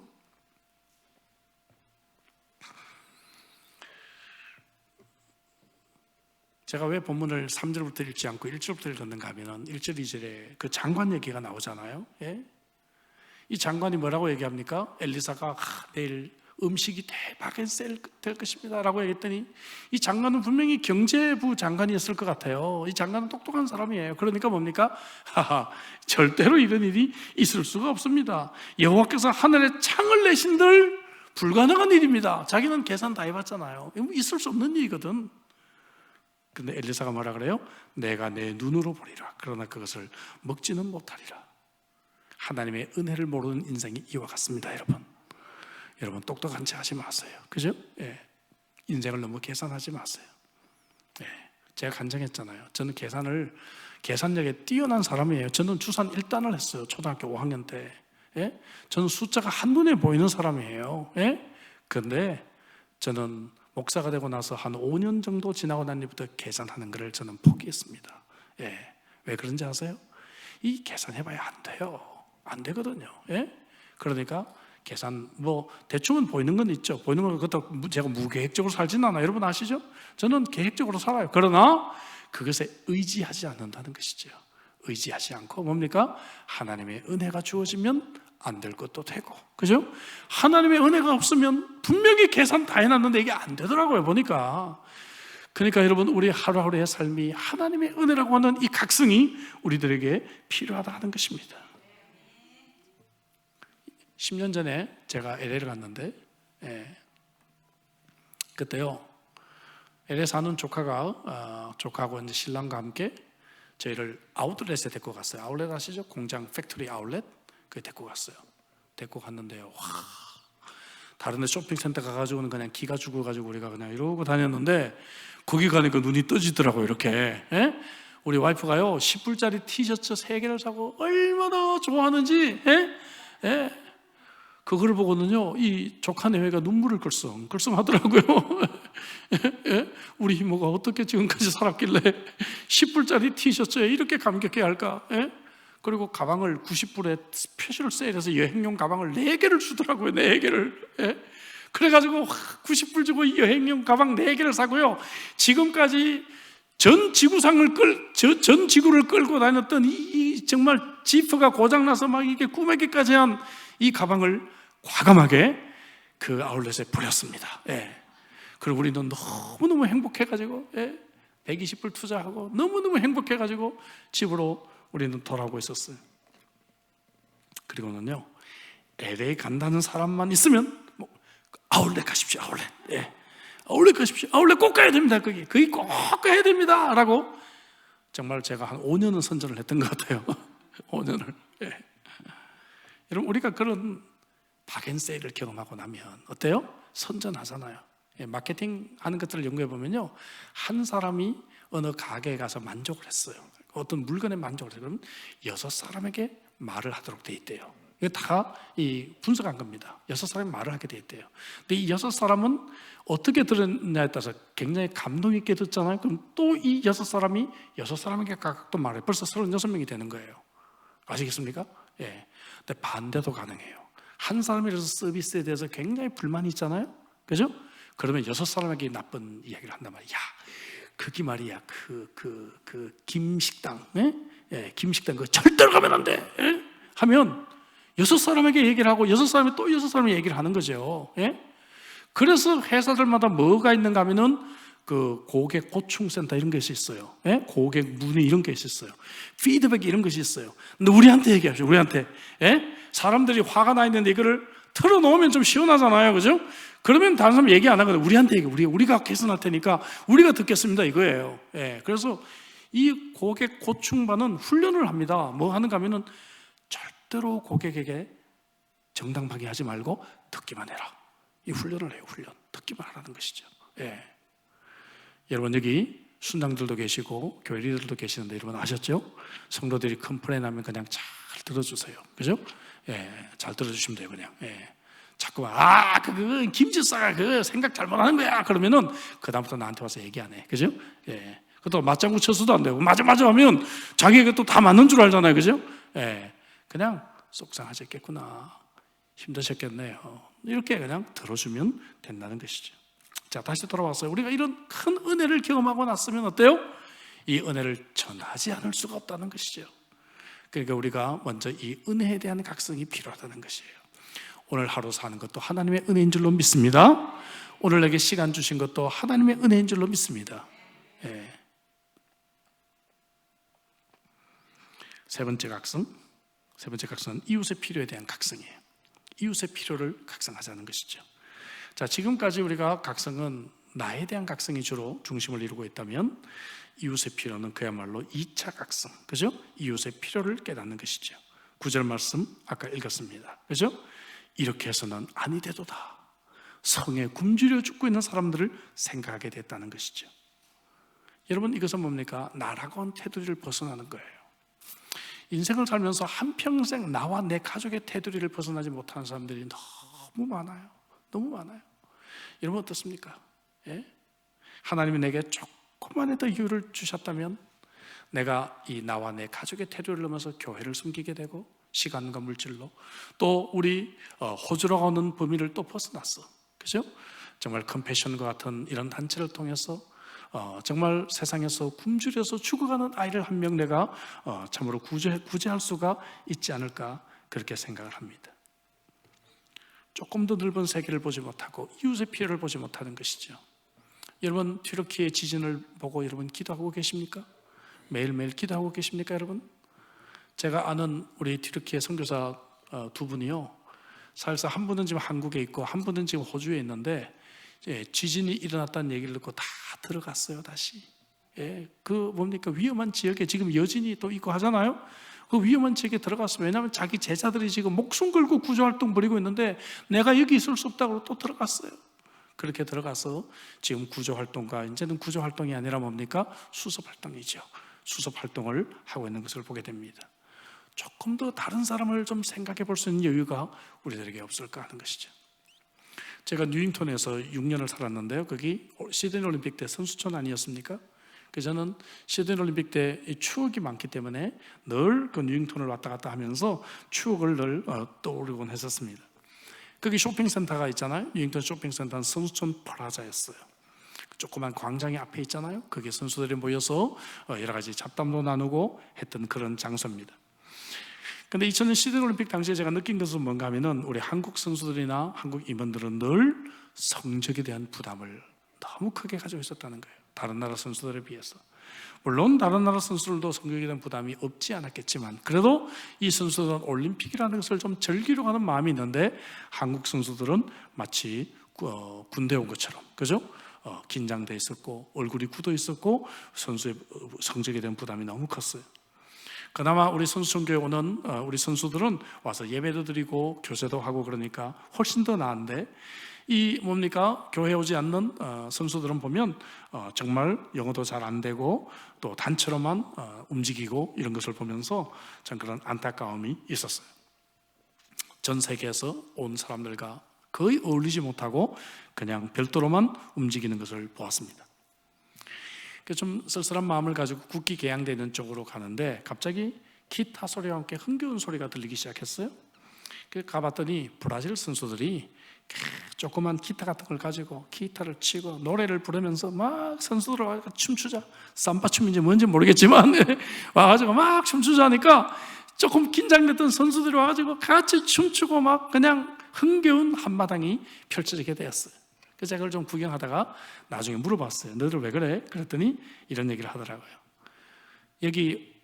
제가 왜 본문을 3절부터 읽지 않고 1절부터 읽었는가 하면 1절, 2절에 그 장관 얘기가 나오잖아요. 예? 이 장관이 뭐라고 얘기합니까? 엘리사가 내일 음식이 대박에 될 것입니다 라고 얘기했더니, 이 장관은 분명히 경제부 장관이었을 것 같아요. 이 장관은 똑똑한 사람이에요. 그러니까 뭡니까? 절대로 이런 일이 있을 수가 없습니다. 여호와께서 하늘에 창을 내신들 불가능한 일입니다. 자기는 계산 다 해봤잖아요. 있을 수 없는 일이거든. 근데 엘리사가 뭐라 그래요? 내가 내 눈으로 보리라. 그러나 그것을 먹지는 못하리라. 하나님의 은혜를 모르는 인생이 이와 같습니다, 여러분. 여러분 똑똑한 체 하지 마세요. 그죠? 예. 인생을 너무 계산하지 마세요. 예. 제가 간증했잖아요. 저는 계산력에 뛰어난 사람이에요. 저는 주산 1단을 했어요. 초등학교 5학년 때. 예? 저는 숫자가 한눈에 보이는 사람이에요. 예? 그런데 저는 목사가 되고 나서 한 5년 정도 지나고 난 뒤부터 계산하는 것을 저는 포기했습니다. 예. 왜 그런지 아세요? 이 계산해봐야 안 돼요. 안 되거든요. 예? 그러니까 계산 뭐 대충은 보이는 건 있죠. 보이는 건 그것도 제가 무계획적으로 살지는 않아요. 여러분 아시죠? 저는 계획적으로 살아요. 그러나 그것에 의지하지 않는다는 것이죠. 의지하지 않고 뭡니까? 하나님의 은혜가 주어지면 안 될 것도 되고, 그죠? 하나님의 은혜가 없으면 분명히 계산 다 해놨는데 이게 안 되더라고요, 보니까. 그러니까 여러분, 우리 하루하루의 삶이 하나님의 은혜라고 하는 이 각성이 우리들에게 필요하다는 것입니다. 10년 전에 제가 LA를 갔는데, 그때요, LA 사는 조카하고 이제 신랑과 함께 저희를 아웃렛에 데리고 갔어요. 아웃렛 아시죠? 공장, 팩토리 아웃렛. 그게 데리고 갔어요. 데리고 갔는데요, 와, 다른 데 쇼핑센터 가가지고는 그냥 기가 죽어가지고 우리가 그냥 이러고 다녔는데, 거기 가니까 눈이 떠지더라고요, 이렇게. 예? 우리 와이프가요, 10불짜리 티셔츠 3개를 사고 얼마나 좋아하는지, 예? 그걸 보고는요, 이 조카 내외가 눈물을 끌썽 하더라고요. 예? 우리 이모가 어떻게 지금까지 살았길래 10불짜리 티셔츠에 이렇게 감격해 할까? 예? 그리고 가방을 90불에 스페셜 세일해서 여행용 가방을 4개를 주더라고요. 4개를. 예? 그래가지고 90불 주고 여행용 가방 4개를 사고요, 지금까지 전 지구를 끌고 다녔던 이 정말 지프가 고장나서 막 이게 꾸매기까지 한 이 가방을 과감하게 그 아울렛에 버렸습니다. 예. 그리고 우리는 너무너무 행복해가지고, 120불 투자하고 너무너무 행복해가지고 집으로 우리는 돌아오고 있었어요. 그리고는요, LA 간다는 사람만 있으면 뭐, 아울렛 가십시오. 아울렛. 아울렛 가십시오. 아울렛 꼭 가야 됩니다. 거기 꼭 가야 됩니다 라고 정말 제가 한 5년은 선전을 했던 것 같아요. 5년을. 여러분, 우리가 그런 박앤세일을 경험하고 나면 어때요? 선전하잖아요. 마케팅 하는 것들을 연구해 보면요, 한 사람이 어느 가게에 가서 만족을 했어요. 어떤 물건에 만족을 했어요. 그러면 6사람에게 말을 하도록 돼 있대요. 이거 다 분석한 겁니다. 6사람이 말을 하게 돼 있대요. 근데 이 6사람은 어떻게 들었냐에 따라서 굉장히 감동 있게 듣잖아요. 그럼 또 이 6사람이 6사람에게 각각 또 말해요. 벌써 36명이 되는 거예요. 아시겠습니까? 근데 반대도 가능해요. 한 사람이라서 서비스에 대해서 굉장히 불만이 있잖아요. 그죠? 그러면 6사람에게 나쁜 이야기를 한단 말이야. 야, 그게 말이야, 김식당, 김식당 그거 절대로 가면 안 돼. 하면 6사람에게 얘기를 하고 6사람이 또 6사람이 얘기를 하는 거죠. 그래서 회사들마다 뭐가 있는가 하면은 그 고객 고충센터 이런 것이 있어요. 고객 문의 이런 게 있어요. 피드백 이런 것이 있어요. 근데 우리한테 얘기하죠. 우리한테. 사람들이 화가 나 있는데 이거를 틀어놓으면 좀 시원하잖아요. 그죠? 그러면 다른 사람 얘기 안 하거든요. 우리한테 얘기, 우리가 개선할 테니까 우리가 듣겠습니다 이거예요. 그래서 이 고객 고충반은 훈련을 합니다. 뭐 하는가 하면은 절대로 고객에게 정당방위 하지 말고 듣기만 해라. 이 훈련을 해요. 훈련. 듣기만 하라는 것이죠. 여러분, 여기 순장들도 계시고 교회 리더들도 계시는데 여러분 아셨죠? 성도들이 컴플레인 하면 그냥 잘 들어주세요. 그죠? 잘 들어주시면 돼요. 그냥. 자꾸만 그 김지사가 그 생각 잘못하는 거야 그러면은 그 다음부터 나한테 와서 얘기 안 해. 그죠? 그것도 맞장구 쳐서도 안 되고 맞아 하면 자기가 또 다 맞는 줄 알잖아요. 그죠? 그냥 속상하셨겠구나, 힘드셨겠네요, 이렇게 그냥 들어주면 된다는 것이죠. 자, 다시 돌아왔어요. 우리가 이런 큰 은혜를 경험하고 났으면 어때요? 이 은혜를 전하지 않을 수가 없다는 것이죠. 그러니까 우리가 먼저 이 은혜에 대한 각성이 필요하다는 것이에요. 오늘 하루 사는 것도 하나님의 은혜인 줄로 믿습니다. 오늘 내게 시간 주신 것도 하나님의 은혜인 줄로 믿습니다. 세 번째 각성은 이웃의 필요에 대한 각성이에요. 이웃의 필요를 각성하자는 것이죠. 자, 지금까지 우리가 각성은 나에 대한 각성이 주로 중심을 이루고 있다면 이웃의 필요는 그야말로 2차 각성, 그죠? 이웃의 필요를 깨닫는 것이죠. 9절 말씀 아까 읽었습니다. 그죠? 이렇게 해서는 아니 되도다. 성에 굶주려 죽고 있는 사람들을 생각하게 됐다는 것이죠. 여러분, 이것은 뭡니까? 나라고 한 테두리를 벗어나는 거예요. 인생을 살면서 한평생 나와 내 가족의 테두리를 벗어나지 못하는 사람들이 너무 많아요. 너무 많아요. 여러분 어떻습니까? 하나님이 내게 조금만 더 여유를 주셨다면 내가 이 나와 내 가족의 테두리를 넘어서 교회를 섬기게 되고 시간과 물질로. 또 우리 호주라고 하는 범위를 또 벗어났어. 그죠? 정말 컴패션과 같은 이런 단체를 통해서 정말 세상에서 굶주려서 죽어가는 아이를 한 명 내가 참으로 구제할 수가 있지 않을까, 그렇게 생각을 합니다. 조금 더 넓은 세계를 보지 못하고 이웃의 필요를 보지 못하는 것이죠. 여러분, 튀르키예 지진을 보고 여러분 기도하고 계십니까? 매일매일 기도하고 계십니까, 여러분? 제가 아는 우리 튀르키예 선교사 두 분이요, 사실상 한 분은 지금 한국에 있고 한 분은 지금 호주에 있는데, 지진이 일어났다는 얘기를 듣고 다 들어갔어요, 다시. 그 뭡니까, 위험한 지역에 지금 여진이 또 있고 하잖아요. 그 위험한 지역에 들어갔어요. 왜냐하면 자기 제자들이 지금 목숨 걸고 구조활동 벌이고 있는데 내가 여기 있을 수 없다고 또 들어갔어요. 그렇게 들어가서 지금 구조활동과, 이제는 구조활동이 아니라 뭡니까, 수습활동이죠. 수습활동을 하고 있는 것을 보게 됩니다. 조금 더 다른 사람을 좀 생각해 볼 수 있는 여유가 우리들에게 없을까 하는 것이죠. 제가 뉴잉턴에서 6년을 살았는데요, 거기 시드니 올림픽 때 선수촌 아니었습니까? 그래서 저는 시드니 올림픽 때 추억이 많기 때문에 늘 그 뉴잉턴을 왔다 갔다 하면서 추억을 늘 떠오르곤 했었습니다. 거기 쇼핑센터가 있잖아요. 뉴잉턴 쇼핑센터는 선수촌 플라자였어요. 조그만 광장이 앞에 있잖아요. 거기에 선수들이 모여서 여러 가지 잡담도 나누고 했던 그런 장소입니다. 근데 2000년 시드니 올림픽 당시에 제가 느낀 것은 뭔가 하면은, 우리 한국 선수들이나 한국 임원들은 늘 성적에 대한 부담을 너무 크게 가지고 있었다는 거예요, 다른 나라 선수들에 비해서. 물론 다른 나라 선수들도 성적에 대한 부담이 없지 않았겠지만, 그래도 이 선수들은 올림픽이라는 것을 좀 즐기려고 하는 마음이 있는데, 한국 선수들은 마치 군대 온 것처럼, 그죠? 긴장돼 있었고 얼굴이 굳어 있었고 선수의 성적에 대한 부담이 너무 컸어요. 그나마 우리 선수촌교회 오는 우리 선수들은 와서 예배도 드리고 교제도 하고 그러니까 훨씬 더 나은데, 이 뭡니까, 교회 오지 않는 선수들은 보면 정말 영어도 잘 안 되고 또 단체로만 움직이고 이런 것을 보면서 전 그런 안타까움이 있었어요. 전 세계에서 온 사람들과 거의 어울리지 못하고 그냥 별도로만 움직이는 것을 보았습니다. 좀 쓸쓸한 마음을 가지고 국기 개양되는 쪽으로 가는데, 갑자기 기타 소리와 함께 흥겨운 소리가 들리기 시작했어요. 가봤더니 브라질 선수들이 조그만 기타 같은 걸 가지고 기타를 치고 노래를 부르면서 막 선수들 와서 춤추자, 삼바춤인지 뭔지 모르겠지만 와가지고 막 춤추자니까 조금 긴장됐던 선수들이 와가지고 같이 춤추고 막 그냥 흥겨운 한마당이 펼쳐지게 되었어요. 그래서 제가 그걸 좀 구경하다가 나중에 물어봤어요. 너희들 왜 그래? 그랬더니 이런 얘기를 하더라고요. 여기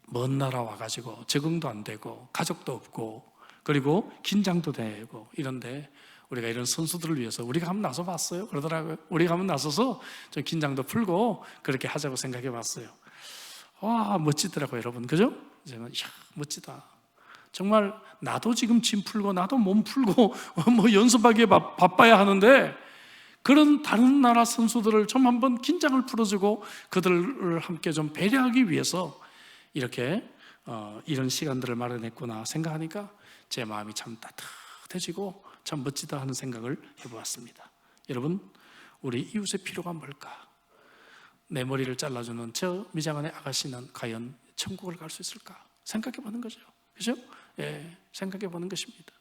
먼 나라 와가지고 적응도 안 되고 가족도 없고 그리고 긴장도 되고 이런데, 우리가 이런 선수들을 위해서 우리가 한번 나서 봤어요 그러더라고요. 우리가 한번 나서서 좀 긴장도 풀고 그렇게 하자고 생각해 봤어요. 와, 멋지더라고요, 여러분. 그죠? 저는 이야, 멋지다. 정말 나도 지금 짐 풀고 나도 몸 풀고 뭐 연습하기에 바빠야 하는데, 그런 다른 나라 선수들을 좀 한번 긴장을 풀어주고 그들을 함께 좀 배려하기 위해서 이렇게 이런 시간들을 마련했구나 생각하니까 제 마음이 참 따뜻해지고 참 멋지다 하는 생각을 해보았습니다. 여러분, 우리 이웃의 필요가 뭘까? 내 머리를 잘라주는 저 미장원의 아가씨는 과연 천국을 갈 수 있을까? 생각해 보는 거죠. 그죠? 예, 생각해 보는 것입니다.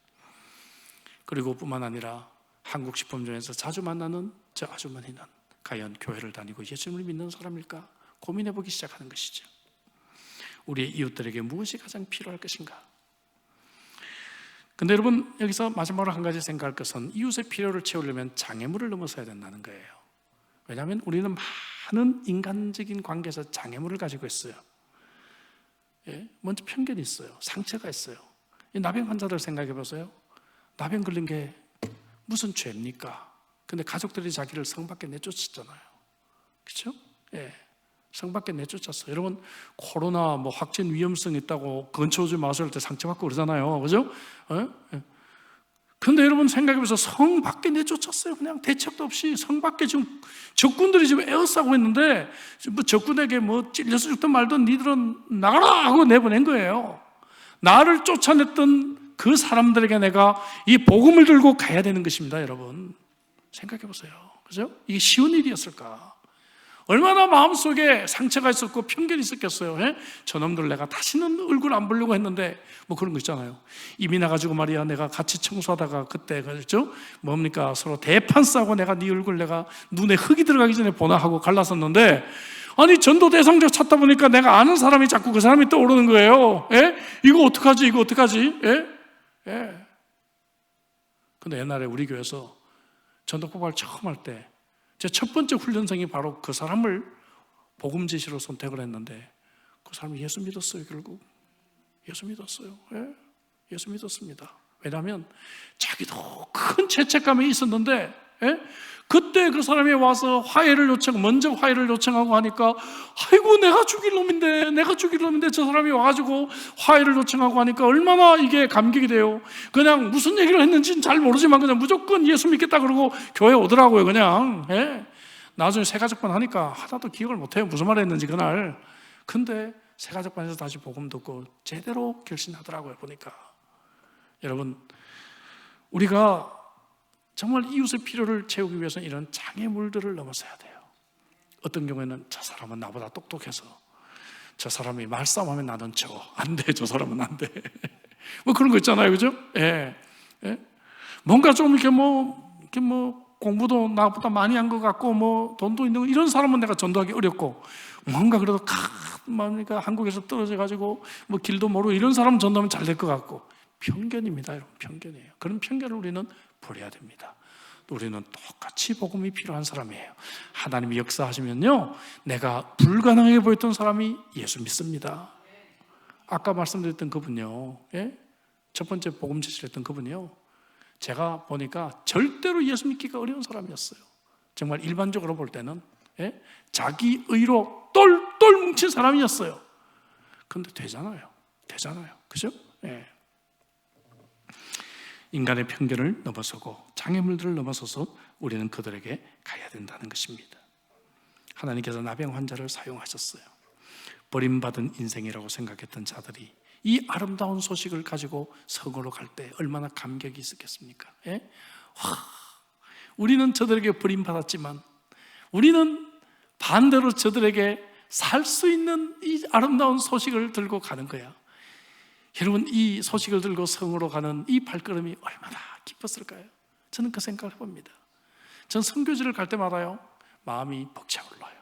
그리고 뿐만 아니라 한국 식품점에서 자주 만나는 저 아주머니는 과연 교회를 다니고 예수님을 믿는 사람일까? 고민해 보기 시작하는 것이죠. 우리의 이웃들에게 무엇이 가장 필요할 것인가? 근데 여러분, 여기서 마지막으로 한 가지 생각할 것은, 이웃의 필요를 채우려면 장애물을 넘어서야 된다는 거예요. 왜냐하면 우리는 많은 인간적인 관계에서 장애물을 가지고 있어요. 예? 먼저 편견이 있어요. 상처가 있어요. 이 나병 환자들 생각해 보세요. 나병 걸린 게 무슨 죄입니까? 근데 가족들이 자기를 성 밖에 내쫓았잖아요. 그렇죠? 예. 성 밖에 내쫓았어요. 여러분, 코로나 뭐 확진 위험성 있다고 근처 오지 마세요 할 때 상처받고 그러잖아요. 그죠? 예? 근데 여러분 생각해보세요. 성 밖에 내쫓았어요. 그냥 대책도 없이 성 밖에 지금 적군들이 지금 에워싸고 있는데, 뭐 적군에게 뭐 찔려서 죽든 말든 니들은 나가라 하고 내보낸 거예요. 나를 쫓아냈던 그 사람들에게 내가 이 복음을 들고 가야 되는 것입니다. 여러분 생각해보세요. 그죠? 이게 쉬운 일이었을까? 얼마나 마음속에 상처가 있었고 편견이 있었겠어요. 예? 저놈들 내가 다시는 얼굴 안 보려고 했는데 뭐 그런 거 있잖아요. 이미 나가지고 말이야 내가 같이 청소하다가 그때 그랬죠? 뭡니까 서로 대판 싸고 내가 네 얼굴 내가 눈에 흙이 들어가기 전에 보나 하고 갈랐었는데 아니 전도 대상자 찾다 보니까 내가 아는 사람이 자꾸 그 사람이 떠오르는 거예요. 예? 이거 어떡하지? 이거 어떡하지? 예? 예. 근데 옛날에 우리 교회에서 전도 고발 처음 할 때 제 첫 번째 훈련생이 바로 그 사람을 복음 제시로 선택을 했는데 그 사람이 예수 믿었어요. 결국 예수 믿었어요. 예? 예수 믿었습니다. 왜냐하면 자기도 큰 죄책감이 있었는데 예? 그때 그 사람이 와서 먼저 화해를 요청하고 하니까 아이고 내가 죽일 놈인데 저 사람이 와가지고 화해를 요청하고 하니까 얼마나 이게 감격이 돼요. 그냥 무슨 얘기를 했는지는 잘 모르지만 그냥 무조건 예수 믿겠다 그러고 교회 오더라고요. 그냥 예? 나중에 새가족반 하니까 하나도 기억을 못해요. 무슨 말을 했는지 그날. 근데 새가족반에서 다시 복음 듣고 제대로 결심하더라고요. 보니까 여러분 우리가 정말 이웃의 필요를 채우기 위해서는 이런 장애물들을 넘어서야 돼요. 어떤 경우에는 저 사람은 나보다 똑똑해서 저 사람이 말싸움하면 나는 안 돼. 저 사람은 안 돼. 뭐 그런 거 있잖아요. 그죠? 예. 예. 뭔가 좀 이렇게 공부도 나보다 많이 한 것 같고 뭐 돈도 있는 거 이런 사람은 내가 전도하기 어렵고 뭔가 그래도 그러니까 한국에서 떨어져 가지고 뭐 길도 모르고 이런 사람은 전도하면 잘 될 것 같고 편견입니다. 여러분 편견이에요. 그런 편견을 우리는 버려야 됩니다. 우리는 똑같이 복음이 필요한 사람이에요. 하나님이 역사하시면요 내가 불가능하게 보였던 사람이 예수 믿습니다. 아까 말씀드렸던 그분요 예? 첫 번째 복음 제시를 했던 그분이요 제가 보니까 절대로 예수 믿기가 어려운 사람이었어요. 정말 일반적으로 볼 때는 예? 자기 의로 똘똘 뭉친 사람이었어요. 근데 되잖아요. 그죠? 예. 인간의 편견을 넘어서고 장애물들을 넘어서서 우리는 그들에게 가야 된다는 것입니다. 하나님께서 나병 환자를 사용하셨어요. 버림받은 인생이라고 생각했던 자들이 이 아름다운 소식을 가지고 성으로 갈 때 얼마나 감격이 있었겠습니까? 예? 우리는 저들에게 버림받았지만 우리는 반대로 저들에게 살 수 있는 이 아름다운 소식을 들고 가는 거야. 여러분 이 소식을 들고 성으로 가는 이 발걸음이 얼마나 기뻤을까요? 저는 그 생각을 해봅니다. 전 선교지를 갈 때마다요 마음이 벅차올라요.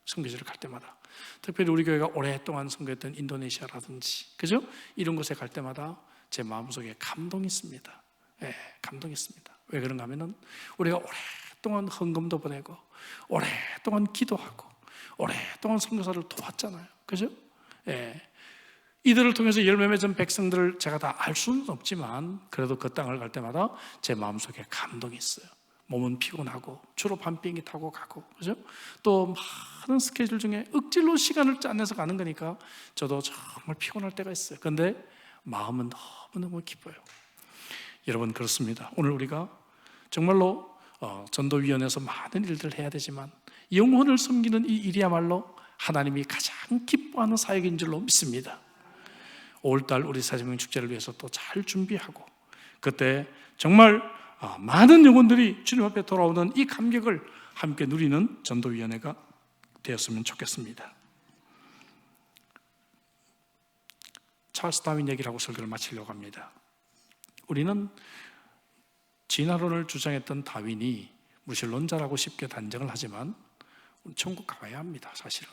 선교지를 갈 때마다 특별히 우리 교회가 오랫동안 선교했던 인도네시아라든지 그죠? 이런 곳에 갈 때마다 제 마음속에 감동이 있습니다. 예, 감동이 있습니다. 왜 그런가 하면은 우리가 오랫동안 헌금도 보내고 오랫동안 기도하고 오랫동안 선교사를 도왔잖아요. 그죠? 예. 이들을 통해서 열매 맺은 백성들을 제가 다 알 수는 없지만 그래도 그 땅을 갈 때마다 제 마음속에 감동이 있어요. 몸은 피곤하고 주로 밤 비행기 타고 가고 그죠? 또 많은 스케줄 중에 억지로 시간을 짜내서 가는 거니까 저도 정말 피곤할 때가 있어요. 그런데 마음은 너무너무 기뻐요. 여러분 그렇습니다. 오늘 우리가 정말로 전도위원회에서 많은 일들을 해야 되지만 영혼을 섬기는 이 일이야말로 하나님이 가장 기뻐하는 사역인 줄로 믿습니다. 5월달 우리 사제명 축제를 위해서 또 잘 준비하고 그때 정말 많은 영혼들이 주님 앞에 돌아오는 이 감격을 함께 누리는 전도위원회가 되었으면 좋겠습니다. 찰스 다윈 얘기를 하고 설교를 마치려고 합니다. 우리는 진화론을 주장했던 다윈이 무신론자라고 쉽게 단정을 하지만 천국 가봐야 합니다. 사실은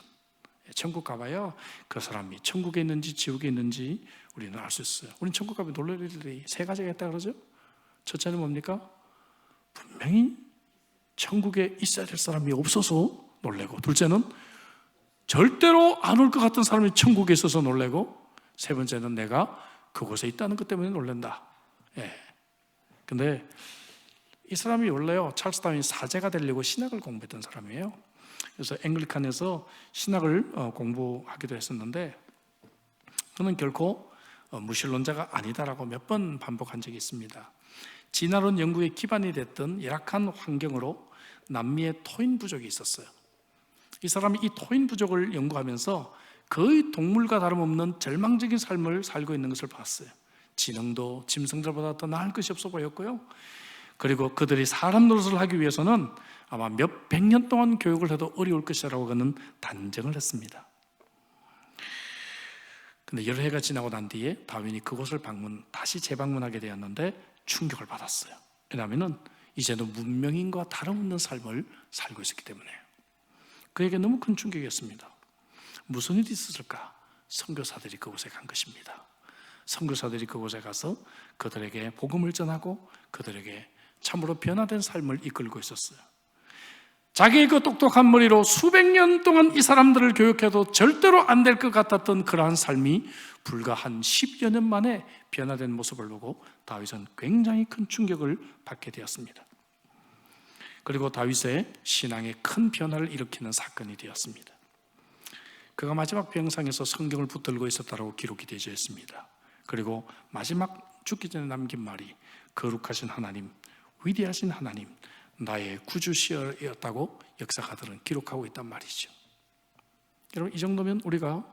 천국 가봐야 그 사람이 천국에 있는지 지옥에 있는지 우리는 알 수 있어요. 우리는 천국 가면 놀랄 일들이 세 가지가 있다 그러죠. 첫째는 뭡니까? 분명히 천국에 있어야 될 사람이 없어서 놀래고, 둘째는 절대로 안 올 것 같은 사람이 천국에 있어서 놀래고, 세 번째는 내가 그곳에 있다는 것 때문에 놀란다. 예. 근데 이 사람이 원래요 찰스 다윈이 사제가 되려고 신학을 공부했던 사람이에요. 그래서 앵글리칸에서 신학을 공부하기도 했었는데 그는 결코 무신론자가 아니다라고 몇 번 반복한 적이 있습니다. 진화론 연구의 기반이 됐던 열악한 환경으로 남미에 토인 부족이 있었어요. 이 사람이 이 토인 부족을 연구하면서 거의 동물과 다름없는 절망적인 삶을 살고 있는 것을 봤어요. 지능도 짐승들보다 더 나을 것이 없어 보였고요. 그리고 그들이 사람 노릇을 하기 위해서는 아마 몇 백 년 동안 교육을 해도 어려울 것이라고 그는 단정을 했습니다. 근데 여러 해가 지나고 난 뒤에 다윈이 그곳을 다시 재방문하게 되었는데 충격을 받았어요. 왜냐하면 이제는 문명인과 다름없는 삶을 살고 있었기 때문에요. 그에게 너무 큰 충격이었습니다. 무슨 일이 있었을까? 선교사들이 그곳에 간 것입니다. 선교사들이 그곳에 가서 그들에게 복음을 전하고 그들에게 참으로 변화된 삶을 이끌고 있었어요. 자기의 그 똑똑한 머리로 수백 년 동안 이 사람들을 교육해도 절대로 안 될 것 같았던 그러한 삶이 불과 한 10여 년 만에 변화된 모습을 보고 다윗은 굉장히 큰 충격을 받게 되었습니다. 그리고 다윗의 신앙에 큰 변화를 일으키는 사건이 되었습니다. 그가 마지막 병상에서 성경을 붙들고 있었다고 기록이 되어 있습니다. 그리고 마지막 죽기 전에 남긴 말이 거룩하신 하나님, 위대하신 하나님, 나의 구주시였다고 역사가들은 기록하고 있단 말이죠. 여러분, 이 정도면 우리가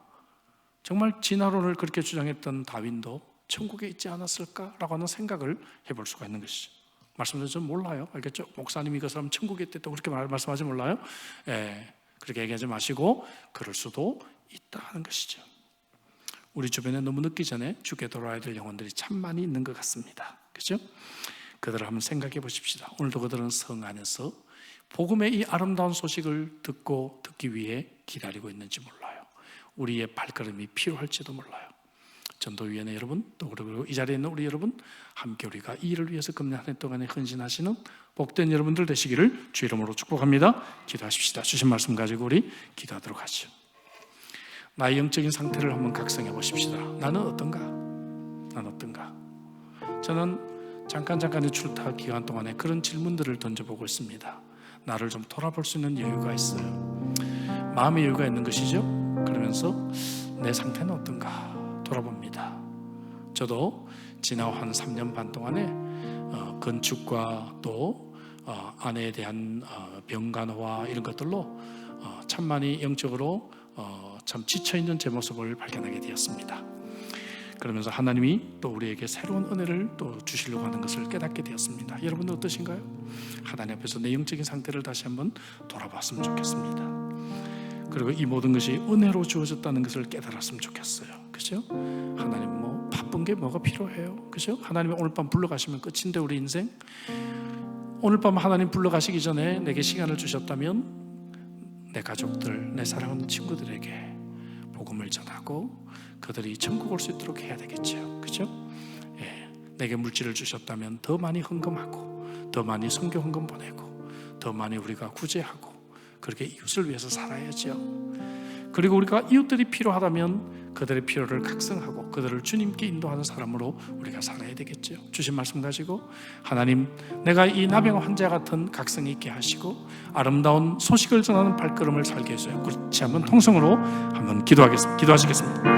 정말 진화론을 그렇게 주장했던 다윈도 천국에 있지 않았을까라고 하는 생각을 해볼 수가 있는 것이죠. 말씀드려서 몰라요. 알겠죠? 목사님이 그 사람 천국에 있다고 그렇게 말씀하지 몰라요? 그렇게 얘기하지 마시고 그럴 수도 있다는 것이죠. 우리 주변에 너무 늦기 전에 주께 돌아와야 될 영혼들이 참 많이 있는 것 같습니다. 그렇죠? 그들을 한번 생각해 보십시다. 오늘도 그들은 성 안에서 복음의 이 아름다운 소식을 듣기 위해 기다리고 있는지 몰라요. 우리의 발걸음이 필요할지도 몰라요. 전도위원회 여러분, 또 그리고 이 자리에 있는 우리 여러분, 함께 우리가 이 일을 위해서 금년 한 해 동안에 헌신하시는 복된 여러분들 되시기를 주의 이름으로 축복합니다. 기도하십시다. 주신 말씀 가지고 우리 기도하도록 하죠. 나의 영적인 상태를 한번 각성해 보십시다. 나는 어떤가? 난 어떤가? 저는 잠깐의 출타 기간 동안에 그런 질문들을 던져보고 있습니다. 나를 좀 돌아볼 수 있는 여유가 있어요. 마음의 여유가 있는 것이죠. 그러면서 내 상태는 어떤가 돌아봅니다. 저도 지난 한 3년 반 동안에 건축과 또 아내에 대한 병간호와 이런 것들로 참 많이 영적으로 참 지쳐있는 제 모습을 발견하게 되었습니다. 그러면서 하나님이 또 우리에게 새로운 은혜를 또 주시려고 하는 것을 깨닫게 되었습니다. 여러분은 어떠신가요? 하나님 앞에서 내 영적인 상태를 다시 한번 돌아봤으면 좋겠습니다. 그리고 이 모든 것이 은혜로 주어졌다는 것을 깨달았으면 좋겠어요. 그죠? 하나님 뭐 바쁜 게 뭐가 필요해요? 그죠? 하나님이 오늘 밤 불러가시면 끝인데 우리 인생 오늘 밤 하나님 불러가시기 전에 내게 시간을 주셨다면 내 가족들, 내 사랑하는 친구들에게 복음을 전하고 그들이 천국 올 수 있도록 해야 되겠죠. 그죠? 내게 물질을 주셨다면 더 많이 헌금하고 더 많이 선교 헌금 보내고 더 많이 우리가 구제하고 그렇게 이웃을 위해서 살아야죠. 그리고 우리가 이웃들이 필요하다면 그들의 필요를 각성하고 그들을 주님께 인도하는 사람으로 우리가 살아야 되겠죠. 주신 말씀 가지고 하나님, 내가 이 나병 환자 같은 각성 있게 하시고 아름다운 소식을 전하는 발걸음을 살게 해주세요. 그렇지 않으면 통성으로 한번 기도하시겠습니다.